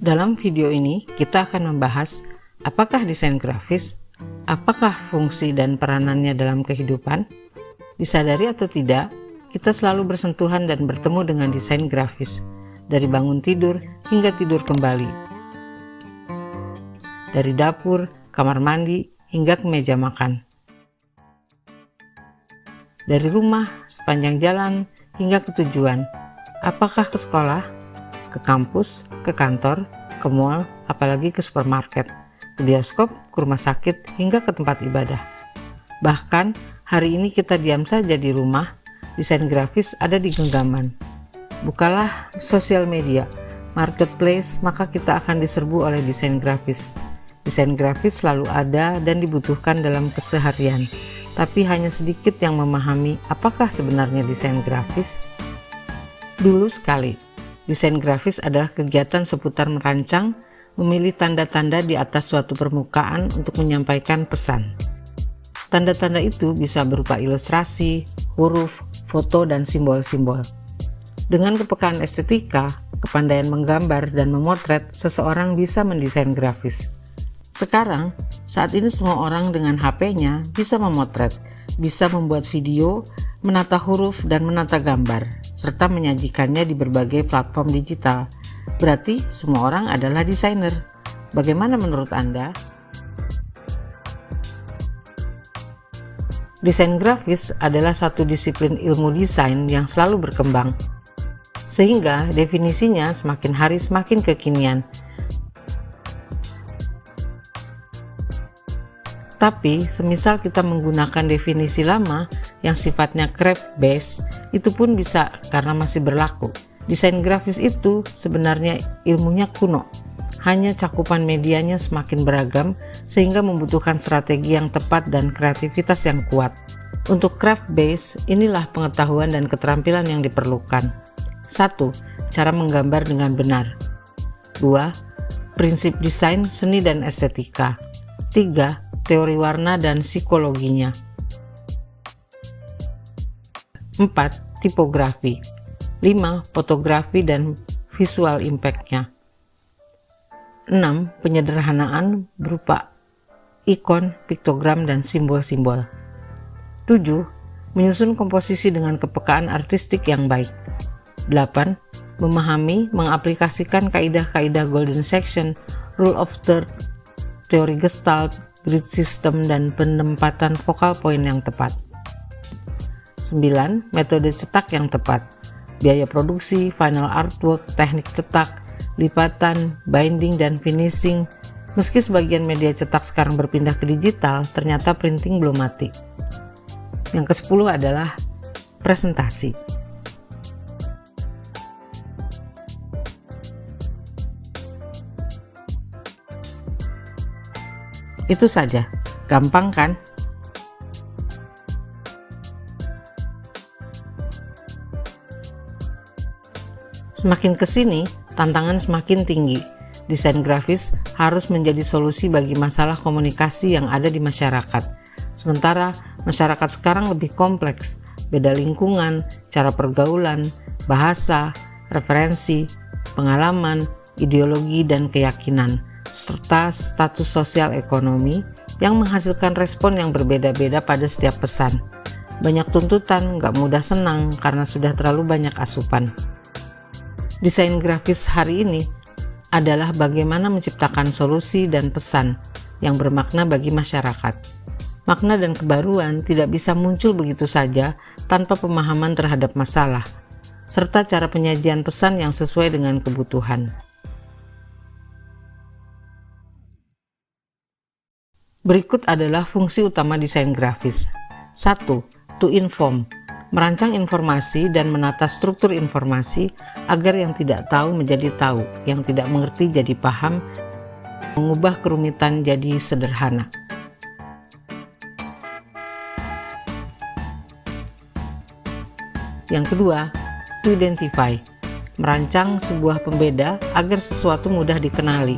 Dalam video ini, kita akan membahas apakah desain grafis, apakah fungsi dan peranannya dalam kehidupan. Disadari atau tidak, kita selalu bersentuhan dan bertemu dengan desain grafis, dari bangun tidur hingga tidur kembali. Dari dapur, kamar mandi, hingga ke meja makan. Dari rumah, sepanjang jalan, hingga ke tujuan. Apakah ke sekolah, ke kampus, ke kantor, ke mall, apalagi ke supermarket, ke bioskop, ke rumah sakit, hingga ke tempat ibadah. Bahkan, hari ini kita diam saja di rumah, desain grafis ada di genggaman. Bukalah sosial media, marketplace, maka kita akan diserbu oleh desain grafis. Desain grafis selalu ada dan dibutuhkan dalam keseharian, tapi hanya sedikit yang memahami apakah sebenarnya desain grafis. Dulu sekali, desain grafis adalah kegiatan seputar merancang, memilih tanda-tanda di atas suatu permukaan untuk menyampaikan pesan. Tanda-tanda itu bisa berupa ilustrasi, huruf, foto, dan simbol-simbol. Dengan kepekaan estetika, kepandaian menggambar dan memotret, seseorang bisa mendesain grafis. Sekarang, saat ini semua orang dengan HP-nya bisa memotret, bisa membuat video, menata huruf dan menata gambar, serta menyajikannya di berbagai platform digital. Berarti semua orang adalah desainer. Bagaimana menurut Anda? Desain grafis adalah satu disiplin ilmu desain yang selalu berkembang, sehingga definisinya semakin hari semakin kekinian. Tapi, semisal kita menggunakan definisi lama yang sifatnya craft based, itu pun bisa karena masih berlaku. Desain grafis itu sebenarnya ilmunya kuno, hanya cakupan medianya semakin beragam sehingga membutuhkan strategi yang tepat dan kreativitas yang kuat. Untuk craft based, inilah pengetahuan dan keterampilan yang diperlukan. 1. Cara menggambar dengan benar. 2. Prinsip desain, seni dan estetika. 3. Teori warna dan psikologinya. 4. Tipografi. 5. Fotografi dan visual impact-nya. 6. Penyederhanaan berupa ikon, piktogram, dan simbol-simbol. 7. Menyusun komposisi dengan kepekaan artistik yang baik. 8. Memahami, mengaplikasikan kaidah-kaidah golden section, rule of third, teori gestalt, grid system, dan penempatan focal point yang tepat. 9. Metode cetak yang tepat. Biaya produksi, final artwork, teknik cetak, lipatan, binding, dan finishing. Meski sebagian media cetak sekarang berpindah ke digital, ternyata printing belum mati. Yang ke-10 adalah presentasi. Itu saja, gampang kan? Semakin kesini, tantangan semakin tinggi. Desain grafis harus menjadi solusi bagi masalah komunikasi yang ada di masyarakat. Sementara masyarakat sekarang lebih kompleks, beda lingkungan, cara pergaulan, bahasa, referensi, pengalaman, ideologi, dan keyakinan, serta status sosial ekonomi yang menghasilkan respon yang berbeda-beda pada setiap pesan. Banyak tuntutan, gak mudah senang karena sudah terlalu banyak asupan. Desain grafis hari ini adalah bagaimana menciptakan solusi dan pesan yang bermakna bagi masyarakat. Makna dan kebaruan tidak bisa muncul begitu saja tanpa pemahaman terhadap masalah, serta cara penyajian pesan yang sesuai dengan kebutuhan. Berikut adalah fungsi utama desain grafis. 1. To inform. Merancang informasi dan menata struktur informasi agar yang tidak tahu menjadi tahu, yang tidak mengerti jadi paham, mengubah kerumitan jadi sederhana. Yang kedua, to identify. Merancang sebuah pembeda agar sesuatu mudah dikenali,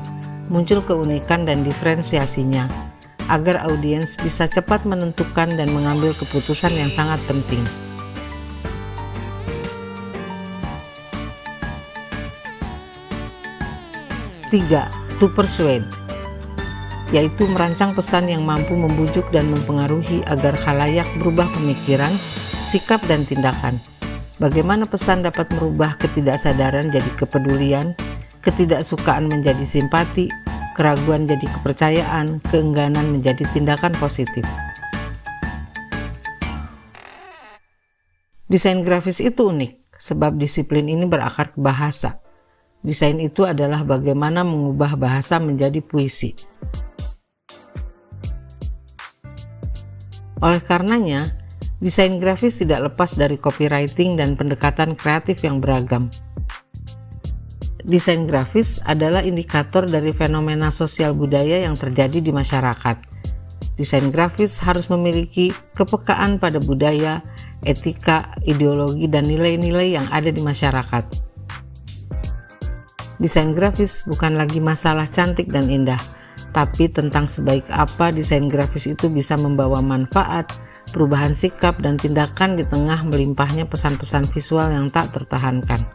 muncul keunikan dan diferensiasinya, agar audiens bisa cepat menentukan dan mengambil keputusan yang sangat penting. 3. To persuade, yaitu merancang pesan yang mampu membujuk dan mempengaruhi agar khalayak berubah pemikiran, sikap, dan tindakan. Bagaimana pesan dapat merubah ketidaksadaran jadi kepedulian, ketidaksukaan menjadi simpati, keraguan jadi kepercayaan, keengganan menjadi tindakan positif. Desain grafis itu unik, sebab disiplin ini berakar ke bahasa. Desain itu adalah bagaimana mengubah bahasa menjadi puisi. Oleh karenanya, desain grafis tidak lepas dari copywriting dan pendekatan kreatif yang beragam. Desain grafis adalah indikator dari fenomena sosial budaya yang terjadi di masyarakat. Desain grafis harus memiliki kepekaan pada budaya, etika, ideologi, dan nilai-nilai yang ada di masyarakat. Desain grafis bukan lagi masalah cantik dan indah, tapi tentang sebaik apa desain grafis itu bisa membawa manfaat, perubahan sikap, dan tindakan di tengah melimpahnya pesan-pesan visual yang tak tertahankan.